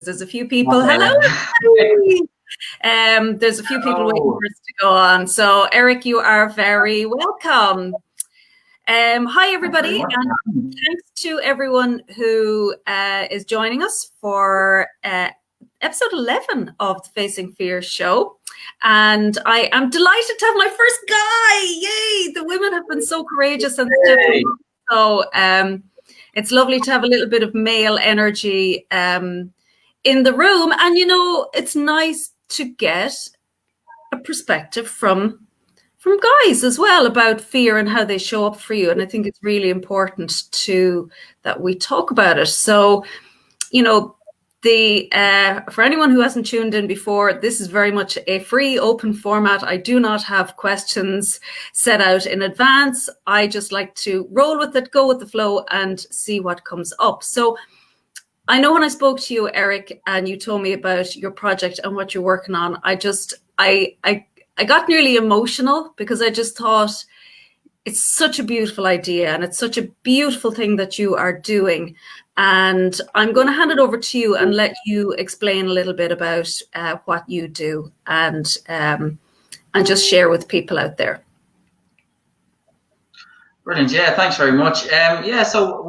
There's a few people. Okay, Hello. There's a few people waiting hello. for us to go on. So, Eric, you are very welcome. Hi, Thanks very everybody, much. and thanks to everyone who is joining us for episode 11 of the Facing Fear show. And I am delighted to have my first guy. Yay! The women have been so courageous and stepping up. So it's lovely to have a little bit of male energy in the room. And, you know, it's nice to get a perspective from guys as well about fear and how they show up for you. And I think it's really important that we talk about it. So, you know, for anyone who hasn't tuned in before, this is very much a free, open format. I do not have questions set out in advance. I just like to roll with it, go with the flow, and see what comes up. So I know when I spoke to you, Eric, and you told me about your project and what you're working on, I got nearly emotional because I just thought it's such a beautiful idea and it's such a beautiful thing that you are doing. And I'm going to hand it over to you and let you explain a little bit about what you do and just share with people out there. Brilliant. Yeah, thanks very much. So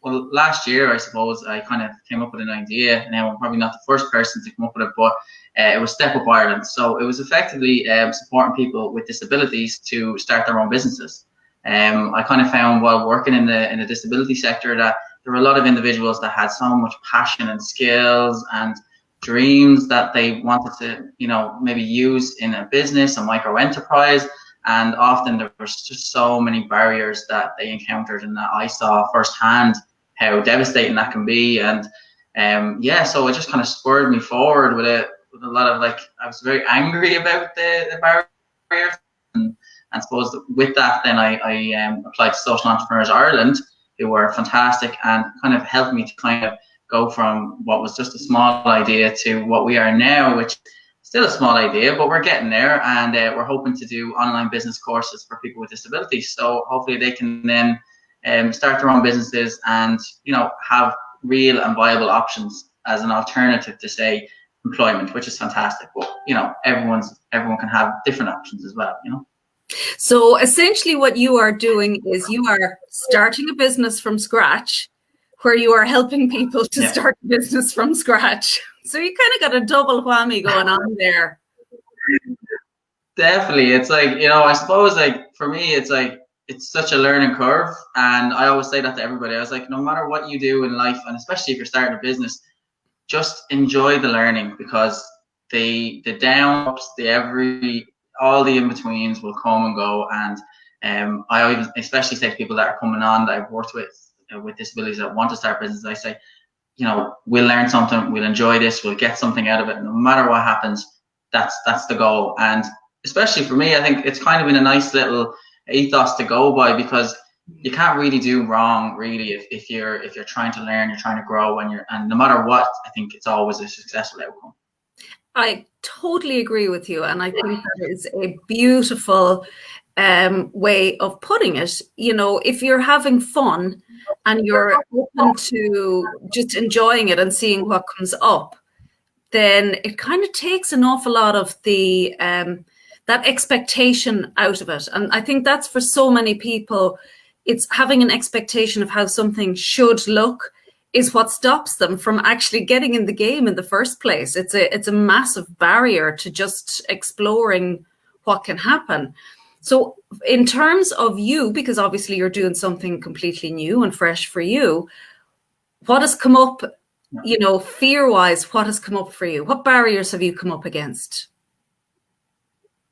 well, last year, I suppose, I kind of came up with an idea. Now, I'm probably not the first person to come up with it, but it was Step Up Ireland. So it was effectively supporting people with disabilities to start their own businesses. I kind of found while working in the disability sector that there were a lot of individuals that had so much passion and skills and dreams that they wanted to, you know, maybe use in a business, a micro enterprise. And often there was just so many barriers that they encountered, and that I saw firsthand how devastating that can be. And so it just kind of spurred me forward with a lot of, like, I was very angry about the barriers. And I suppose with that, then I applied to Social Entrepreneurs Ireland, who were fantastic and kind of helped me to kind of go from what was just a small idea to what we are now, which is still a small idea, but we're getting there. And we're hoping to do online business courses for people with disabilities. So hopefully they can then start their own businesses and, you know, have real and viable options as an alternative to, say, employment, which is fantastic. But, you know, everyone can have different options as well, you know. So essentially what you are doing is you are starting a business from scratch, where you are helping people to start a business from scratch. So you kind of got a double whammy going on there. Definitely. It's like, you know, I suppose, like, for me, it's like, it's such a learning curve. And I always say that to everybody. I was like, no matter what you do in life, and especially if you're starting a business, just enjoy the learning, because the down ups, all the in-betweens will come and go. And I always especially say to people that are coming on that I've worked with disabilities that want to start business, I say, you know, we'll learn something, we'll enjoy this, we'll get something out of it. No matter what happens, that's the goal. And especially for me, I think it's kind of been a nice little ethos to go by, because you can't really do wrong, really, if you're trying to learn, you're trying to grow, and no matter what, I think it's always a successful outcome. I totally agree with you, and I think that is a beautiful way of putting it. You know, if you're having fun and you're open to just enjoying it and seeing what comes up, then it kind of takes an awful lot of the that expectation out of it. And I think that's for so many people, it's having an expectation of how something should look is what stops them from actually getting in the game in the first place. It's a massive barrier to just exploring what can happen. So in terms of you, because obviously you're doing something completely new and fresh for you, what has come up, you know, fear-wise, what has come up for you? What barriers have you come up against?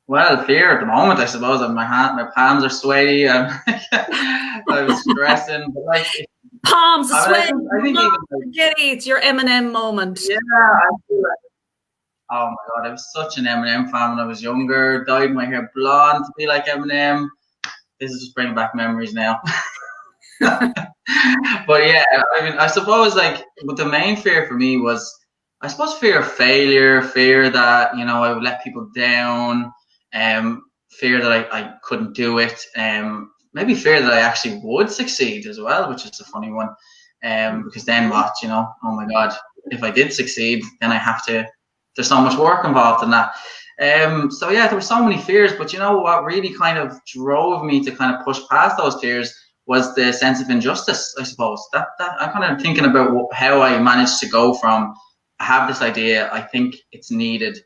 Well, fear at the moment, I suppose. My palms are sweaty. I was stressing, but like, palms are sweating. I think even giddy. It's your Eminem moment. Yeah, I feel like, oh my God, I was such an Eminem fan when I was younger. Dyed my hair blonde to be like Eminem. This is just bringing back memories now. But yeah, I mean, I suppose, like, the main fear for me was, I suppose, fear of failure, fear that, you know, I would let people down, fear that I couldn't do it, maybe fear that I actually would succeed as well, which is a funny one, because then what, you know, oh my God, if I did succeed, then there's so much work involved in that. So yeah, there were so many fears, but you know what really kind of drove me to kind of push past those fears was the sense of injustice, I suppose. That I'm kind of thinking about how I managed to go from, I have this idea, I think it's needed,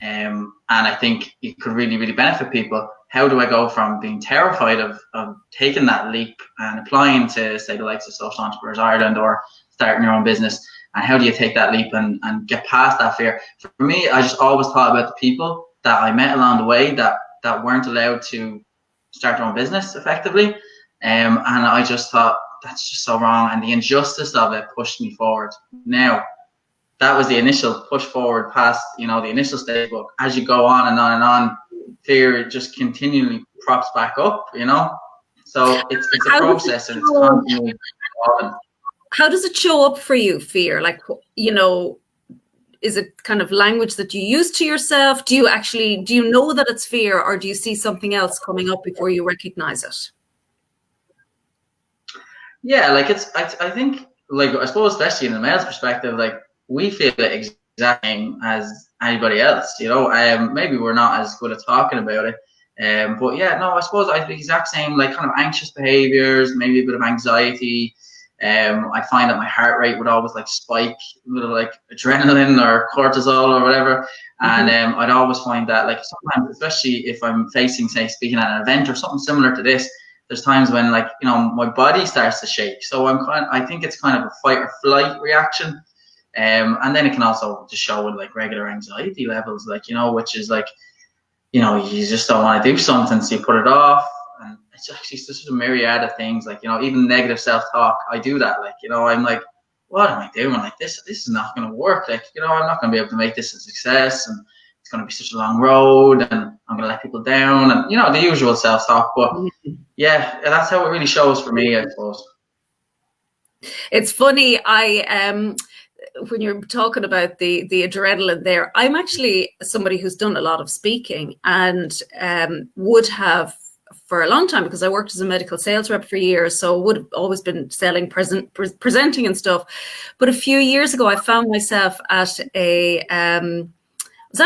and I think it could really, really benefit people. How do I go from being terrified of taking that leap and applying to, say, the likes of Social Entrepreneurs Ireland or starting your own business? And how do you take that leap and get past that fear? For me, I just always thought about the people that I met along the way that weren't allowed to start their own business effectively. And I just thought, that's just so wrong. And the injustice of it pushed me forward. Now, that was the initial push forward past, the initial stage. But as you go on and on and on, fear just continually props back up, So it's a process, and it's constantly evolving. How does it show up for you, fear? Like, is it kind of language that you use to yourself? Do you know that it's fear, or do you see something else coming up before you recognize it? Yeah, like I think, like, I suppose, especially in the male's perspective, like, we feel the exact same as anybody else, maybe we're not as good at talking about it. But yeah, no, I suppose I have the exact same, like, kind of anxious behaviors, maybe a bit of anxiety. I find that my heart rate would always like spike with like adrenaline or cortisol or whatever. And I'd always find that, like, sometimes, especially if I'm facing, say, speaking at an event or something similar to this, there's times when, like, my body starts to shake. So I think it's kind of a fight or flight reaction. And then it can also just show with like regular anxiety levels, like, which is like, you just don't want to do something, so you put it off. And it's actually just a myriad of things, like, even negative self-talk. I do that, like, I'm like, what am I doing? Like, this is not going to work. Like, I'm not going to be able to make this a success, and it's going to be such a long road, and I'm going to let people down, and the usual self-talk. But yeah, that's how it really shows for me, I suppose. It's funny, when you're talking about the adrenaline there, I'm actually somebody who's done a lot of speaking, and would have for a long time, because I worked as a medical sales rep for years, so would have always been selling, presenting and stuff. But a few years ago, I found myself at a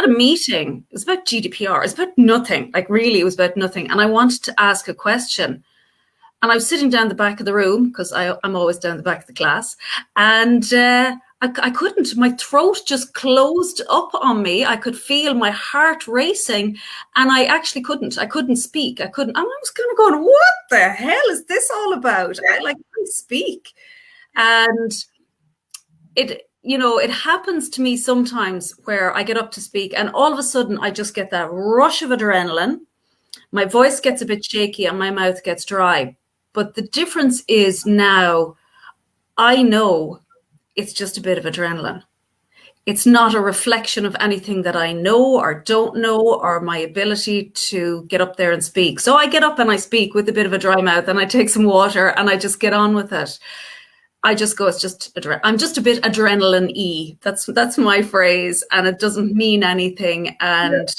meeting. It was about GDPR. It's about nothing. Like, really, it was about nothing. And I wanted to ask a question. And I was sitting down the back of the room, because I'm always down the back of the class. And I couldn't. My throat just closed up on me. I could feel my heart racing, and I actually couldn't. I couldn't speak. I couldn't. I was kind of going, what the hell is this all about? I speak. And it happens to me sometimes where I get up to speak, and all of a sudden I just get that rush of adrenaline. My voice gets a bit shaky and my mouth gets dry. But the difference is now I know it's just a bit of adrenaline. It's not a reflection of anything that I know or don't know, or my ability to get up there and speak. So I get up and I speak with a bit of a dry mouth, and I take some water and I just get on with it. I just go, I'm just a bit adrenaline-y. That's my phrase, and it doesn't mean anything. And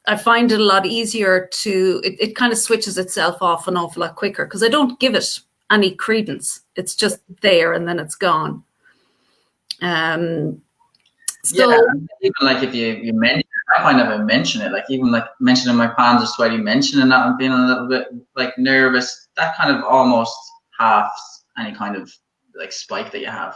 I find it a lot easier it kind of switches itself off an awful lot quicker, because I don't give it any credence. It's just there and then it's gone. So even like if you mention it, I might never mention it. Like, even like mentioning my palms are sweaty, mentioning that I'm feeling a little bit like nervous, that kind of almost halves any kind of like spike that you have,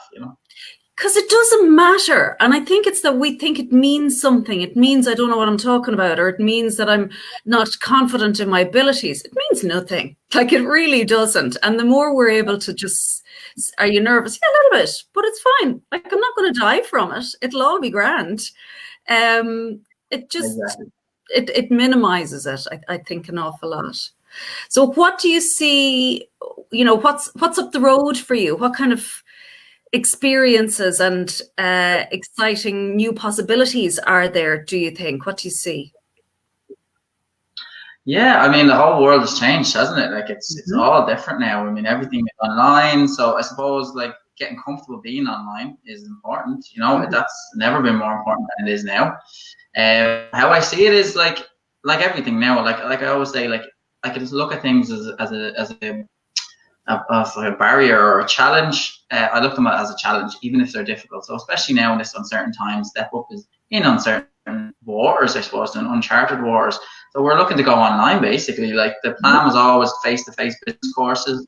Because it doesn't matter. And I think it's that we think it means something. It means I don't know what I'm talking about, or it means that I'm not confident in my abilities. It means nothing. Like, it really doesn't. And the more we're able to just, are you nervous? Yeah, a little bit, but it's fine. Like, I'm not going to die from it. It'll all be grand. It just, it minimizes it, I think, an awful lot. So what do you see, what's up the road for you? What kind of experiences and exciting new possibilities are there, do you think? What do you see? Yeah, I mean, the whole world has changed, hasn't it? Like, it's all different now. I mean, everything is online. So I suppose, like, getting comfortable being online is important. That's never been more important than it is now. How I see it is like everything now. Like I always say, like, I can look at things as a barrier or a challenge, I look at them as a challenge, even if they're difficult. So especially now in this uncertain time, Step Up is in uncertain waters, I suppose, in uncharted waters. So we're looking to go online, basically. Like, the plan was always face-to-face business courses.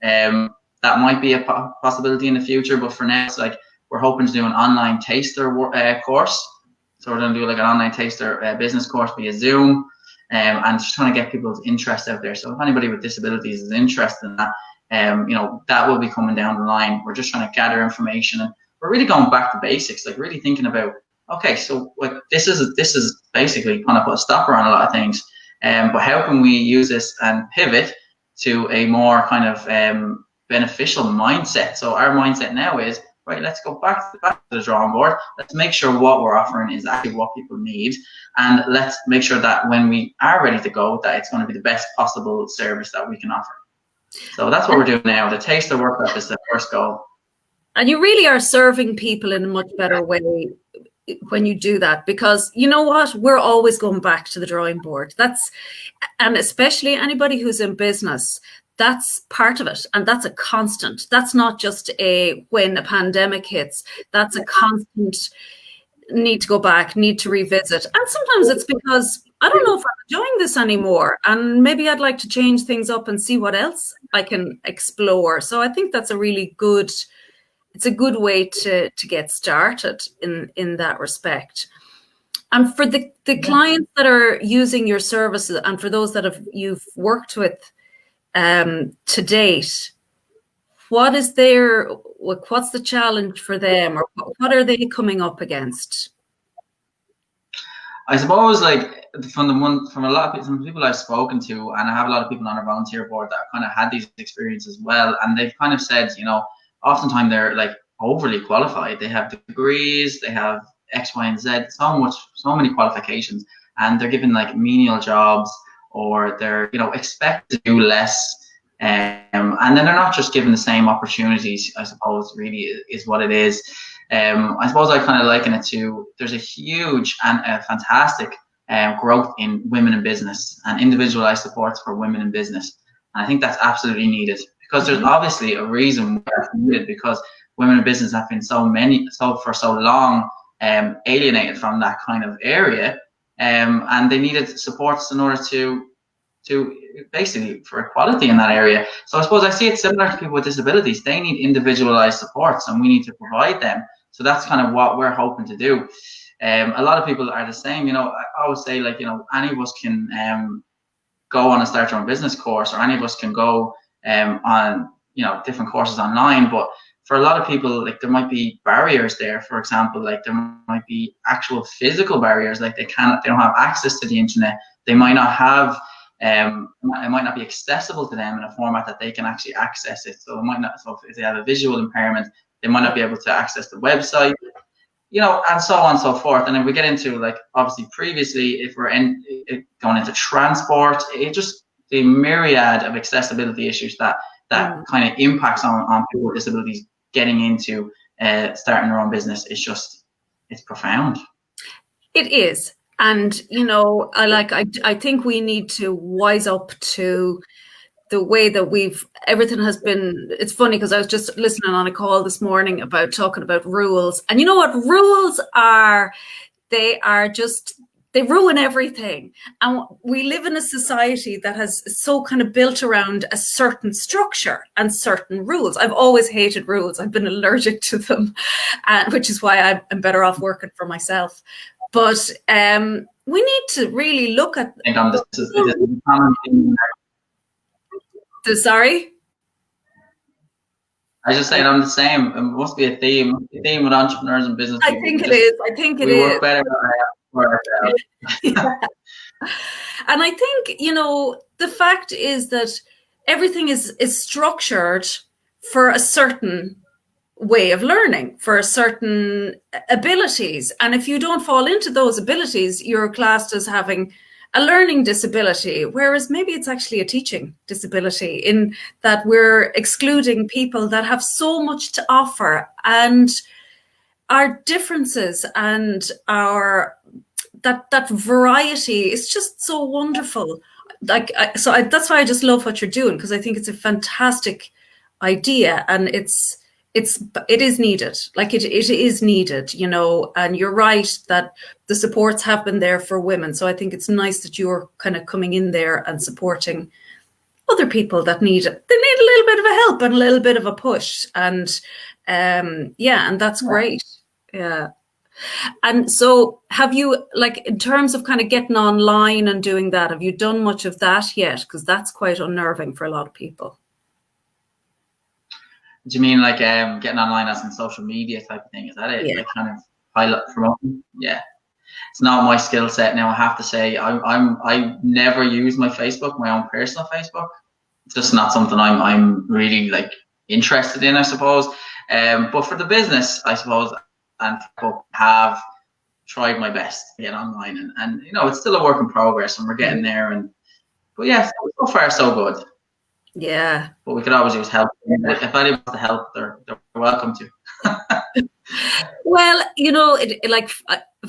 That might be a possibility in the future, but for now, it's like we're hoping to do an online taster course. So we're going to do like an online taster business course via Zoom, and just trying to get people's interest out there. So if anybody with disabilities is interested in that, that will be coming down the line. We're just trying to gather information, and we're really going back to basics, like really thinking about, okay, so like this is basically kind of put a stopper on a lot of things, but how can we use this and pivot to a more kind of beneficial mindset? So our mindset now is, right, let's go back to the drawing board. Let's make sure what we're offering is actually what people need, and let's make sure that when we are ready to go, that it's going to be the best possible service that we can offer. So that's what we're doing now. The taster workshop is the first goal. And you really are serving people in a much better way when you do that, because you know what, we're always going back to the drawing board. And especially anybody who's in business, that's part of it, and that's a constant. That's not just when a pandemic hits. That's a constant need to go back, need to revisit. And sometimes it's because I don't know if I'm enjoying this anymore, and maybe I'd like to change things up and see what else I can explore. So I think that's it's a good way to get started in that respect. And for the clients that are using your services, and for those that you've worked with to date, what's the challenge for them, or what are they coming up against? I suppose, like, from a lot of people, some people I've spoken to, and I have a lot of people on our volunteer board that kind of had these experiences as well, and they've kind of said, oftentimes they're like overly qualified. They have degrees, they have X, Y, and Z, so many qualifications, and they're given like menial jobs, or they're expected to do less, and then they're not just given the same opportunities, I suppose, really is what it is. I suppose I kind of liken it to, there's a huge and a fantastic growth in women in business and individualized supports for women in business. And I think that's absolutely needed, because there's obviously a reason why that's needed, because women in business have been for so long alienated from that kind of area, and they needed supports in order to basically for equality in that area. So I suppose I see it similar to people with disabilities. They need individualized supports, and we need to provide them. So that's kind of what we're hoping to do. A lot of people are the same. I always say, like, any of us can go on a start your own business course, or any of us can go on different courses online, but for a lot of people, like, there might be barriers there. For example, like, there might be actual physical barriers, like they don't have access to the internet. They might not have it might not be accessible to them in a format that they can actually access it. So if they have a visual impairment, they might not be able to access the website, and so on and so forth. And then we get into, like, obviously previously, if we're going into transport, the myriad of accessibility issues that kind of impacts on people with disabilities getting into starting their own business it's profound. It is. And, I think we need to wise up to the way that everything has been. It's funny, because I was just listening on a call this morning talking about rules. And you know what rules are? They ruin everything. And we live in a society that has so kind of built around a certain structure and certain rules. I've always hated rules. I've been allergic to them, which is why I'm better off working for myself. But we need to really look at. Sorry? I just saying I'm the same. It must be a theme with entrepreneurs and business people. I think it is. We work better for ourselves. Yeah. And I think, the fact is that everything is structured for a certain way of learning, for certain abilities. And if you don't fall into those abilities, you're classed as having a learning disability, whereas maybe it's actually a teaching disability, in that we're excluding people that have so much to offer, and our differences and that variety is just so wonderful. That's why I just love what you're doing, because I think it's a fantastic idea, and it is needed. Like it is needed, you know. And you're right that the supports have been there for women. So I think it's nice that you're kind of coming in there and supporting other people that need it. They need a little bit of a help and a little bit of a push. And yeah, and that's great. Yeah. And so have you, like, in terms of kind of getting online and doing that, have you done much of that yet? Because that's quite unnerving for a lot of people. Do you mean like getting online as in social media type of thing? Is that it? Yeah. Like kind of pilot promoting? Yeah. It's not my skill set now. I have to say, I never use my Facebook, my own personal Facebook. It's just not something I'm really like interested in, I suppose. But for the business, I suppose, and have tried my best to get online, and you know, it's still a work in progress, and we're getting there. But yeah, so far so good. Yeah. But we could always use help. If anyone wants to help, they're welcome to. Well, you know, like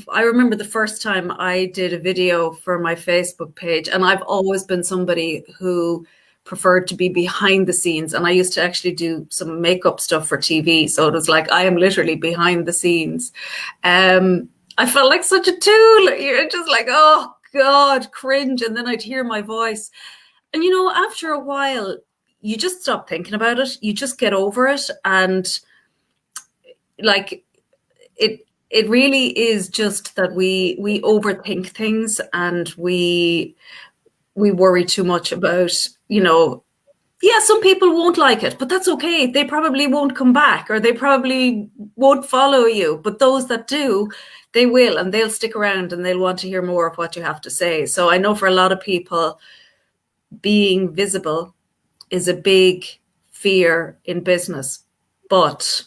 I remember the first time I did a video for my Facebook page, and I've always been somebody who preferred to be behind the scenes, and I used to actually do some makeup stuff for TV, so it was like I am literally behind the scenes. I felt like such a tool. You're just like, oh God, cringe, and then I'd hear my voice. And you know, after a while, you just stop thinking about it. You just get over it, and like it really is just that we overthink things, and we worry too much about, you know, yeah, some people won't like it, but that's okay. They probably won't come back, or they probably won't follow you. But those that do, they will, and they'll stick around, and they'll want to hear more of what you have to say. So I know for a lot of people, being visible is a big fear in business, but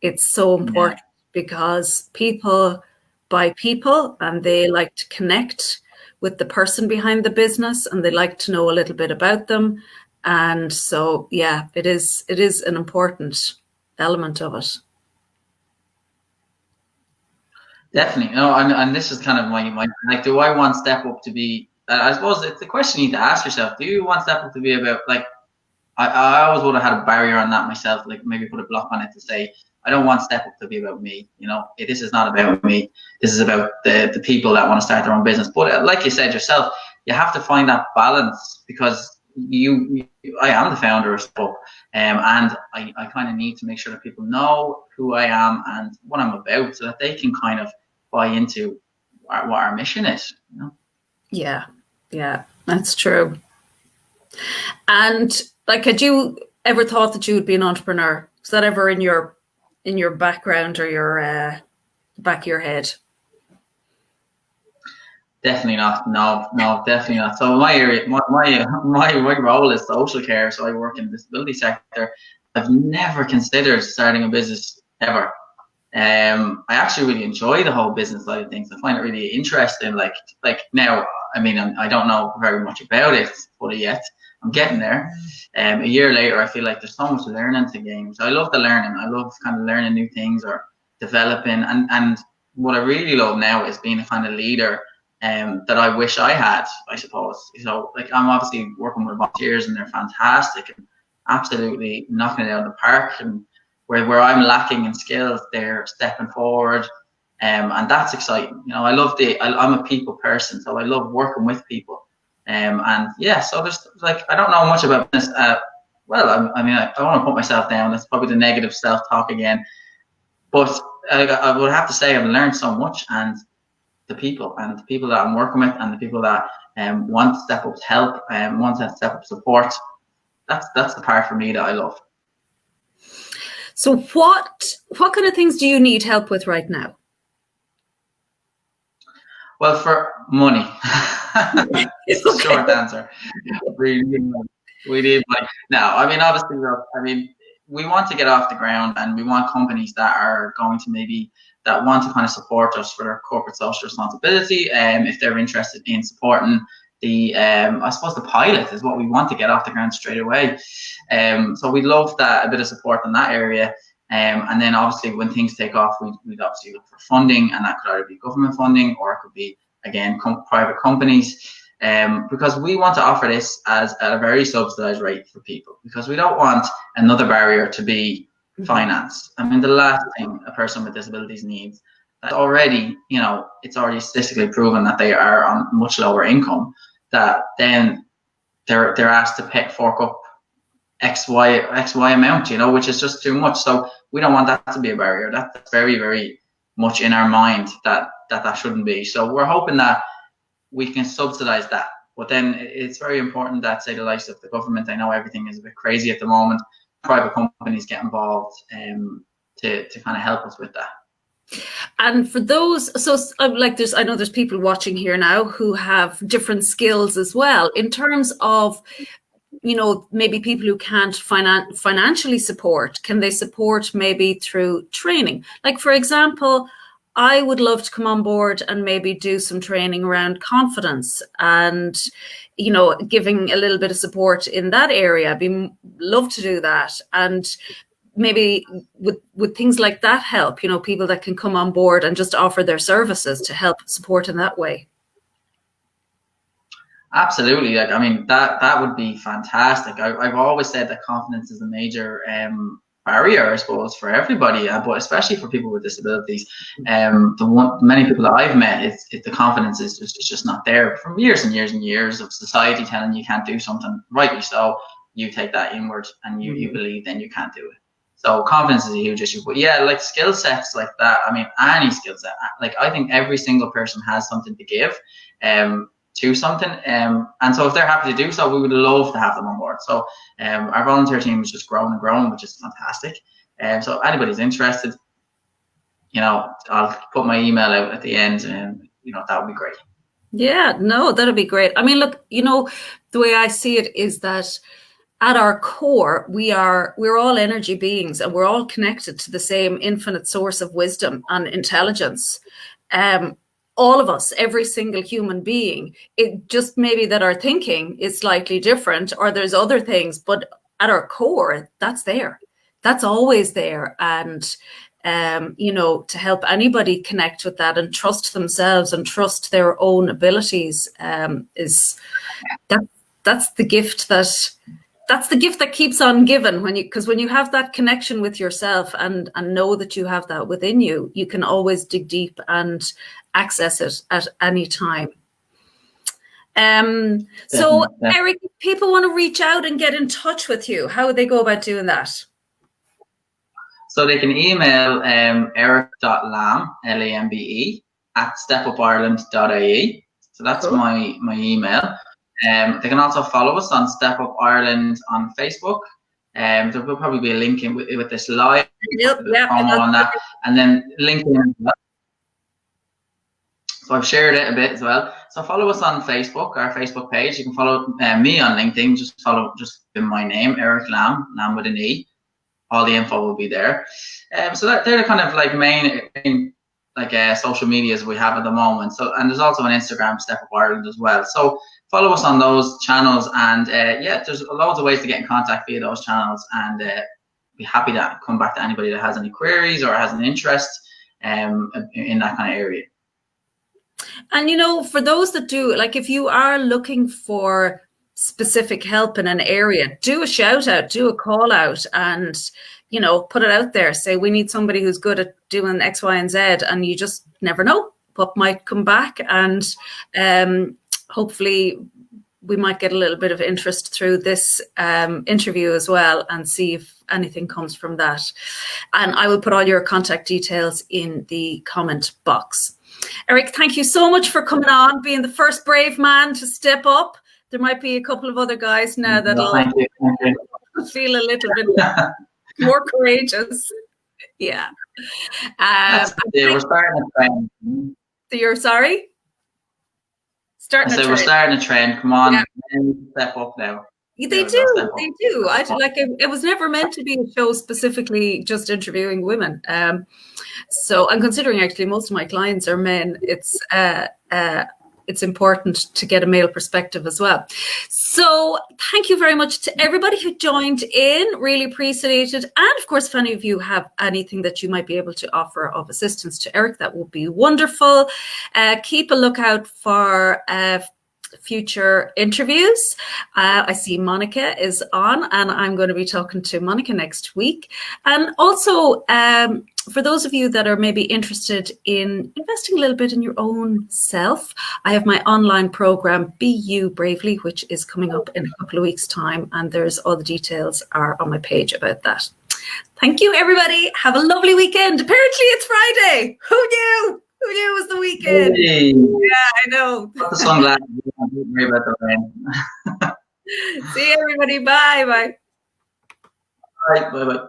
it's so important because people buy people, and they like to connect with the person behind the business, and they like to know a little bit about them. And so, yeah, it is an important element of it. Definitely. No, and this is kind of my like, do I want Step Up to be, I suppose it's the question you need to ask yourself. Do you want Step Up to be about, like, I always would have had a barrier on that myself, like maybe put a block on it to say, I don't want Step Up to be about me. You know, this is not about me. This is about the people that want to start their own business. But like you said yourself, you have to find that balance, because I am the founder of Step Up, and I kind of need to make sure that people know who I am and what I'm about, so that they can kind of buy into what our mission is. You know? Yeah, that's true. And like, had you ever thought that you would be an entrepreneur? Was that ever in your background, or your back of your head? Definitely not. No, definitely not. So my area, my role is social care. So I work in the disability sector. I've never considered starting a business ever. I actually really enjoy the whole business side of things. I find it really interesting. Like now, I mean, I don't know very much about it fully yet. I'm getting there. A year later, I feel like there's so much learning to gain. So I love the learning. I love kind of learning new things or developing. And what I really love now is being a kind of leader that I wish I had, I suppose. So like, I'm obviously working with volunteers, and they're fantastic and absolutely knocking it out of the park. And where I'm lacking in skills, they're stepping forward. And that's exciting. You know, I'm a people person, so I love working with people. And yeah, so there's like, I don't know much about business. Well, I mean, I don't want to put myself down. That's probably the negative self-talk again. But I would have to say I've learned so much, and the people that I'm working with, and the people that want to Step Up's help and want to Step Up support. That's the part for me that I love. So what kind of things do you need help with right now? Well, for money. It's the short answer. We need money. Now, I mean, obviously, we want to get off the ground, and we want companies that are going to that want to kind of support us for their corporate social responsibility. If they're interested in supporting I suppose the pilot is what we want to get off the ground straight away. So we'd love that, a bit of support in that area. And then obviously when things take off, we'd obviously look for funding, and that could either be government funding, or it could be, again, private companies. because we want to offer this as at a very subsidized rate for people, because we don't want another barrier to be finance. I mean, the last thing a person with disabilities needs, that's already, it's already statistically proven that they are on much lower income, that then they're asked to fork up XY amount, which is just too much. So we don't want that to be a barrier. That's very, very much in our mind that shouldn't be. So we're hoping that we can subsidize that. But then it's very important that, say, the likes of the government, I know everything is a bit crazy at the moment, private companies get involved to kind of help us with that. And for those, so like I know there's people watching here now who have different skills as well in terms of, maybe people who can't financially support. Can they support maybe through training? Like, for example, I would love to come on board and maybe do some training around confidence and, giving a little bit of support in that area. I'd love to do that. And maybe would things like that help, people that can come on board and just offer their services to help support in that way? Absolutely. Like, I mean, that would be fantastic. I've always said that confidence is a major barrier, I suppose, for everybody, but especially for people with disabilities. Many people that I've met, the confidence is just not there from years and years and years of society telling you can't do something. Rightly so, you take that inward and you believe then you can't do it. So confidence is a huge issue. But yeah, like skill sets like that, I mean, any skill set, like I think every single person has something to give to something. And so if they're happy to do so, we would love to have them on board. So our volunteer team is just growing and growing, which is fantastic. So anybody's interested, I'll put my email out at the end and, that would be great. Yeah, no, that'd be great. I mean, look, the way I see it is that at our core, we're all energy beings and we're all connected to the same infinite source of wisdom and intelligence. All of us, every single human being, it just maybe that our thinking is slightly different or there's other things, but at our core, that's there. That's always there. And, to help anybody connect with that and trust themselves and trust their own abilities that's the gift that keeps on giving because when you have that connection with yourself and know that you have that within you, you can always dig deep and access it at any time. So Eric, if people want to reach out and get in touch with you, how would they go about doing that? So they can email eric.lambe, Lambe, at stepupireland.ie. So that's cool. my email. They can also follow us on Step Up Ireland on Facebook. There will probably be a link in with this live promo on that, and then LinkedIn. So I've shared it a bit as well. So follow us on Facebook, our Facebook page. You can follow me on LinkedIn. Just in my name, Eric Lambe, Lambe with an E. All the info will be there. So they're the kind of like main social medias we have at the moment. So, and there's also an Instagram, Step Up Ireland, as well. So follow us on those channels, and there's loads of ways to get in contact via those channels, and be happy to come back to anybody that has any queries or has an interest in that kind of area. And for those that do, like, if you are looking for specific help in an area, do a shout out, do a call out, and put it out there. Say, we need somebody who's good at doing X, Y, and Z, and you just never know what might come back. And hopefully we might get a little bit of interest through this interview as well, and see if anything comes from that. And I will put all your contact details in the comment box. Eric, thank you so much for coming on, being the first brave man to step up. There might be a couple of other guys now that'll feel a little bit more courageous. Yeah. We're starting a trend. You're sorry? We're starting a trend. Come on, step up now. They do. It was never meant to be a show specifically just interviewing women. So I'm considering actually most of my clients are men. It's important to get a male perspective as well. So thank you very much to everybody who joined in. Really appreciate it. And of course, if any of you have anything that you might be able to offer of assistance to Eric, that would be wonderful. Keep a lookout for future interviews. I see Monica is on, and I'm going to be talking to Monica next week. And also, for those of you that are maybe interested in investing a little bit in your own self, I have my online program, Be You Bravely, which is coming up in a couple of weeks' time. And there's all the details are on my page about that. Thank you, everybody. Have a lovely weekend. Apparently, it's Friday. Who knew? Who knew it was the weekend? Hey. Yeah, I know. Put the sunglasses on. Don't worry about the rain. See you, everybody. Bye. Bye. All right, bye-bye.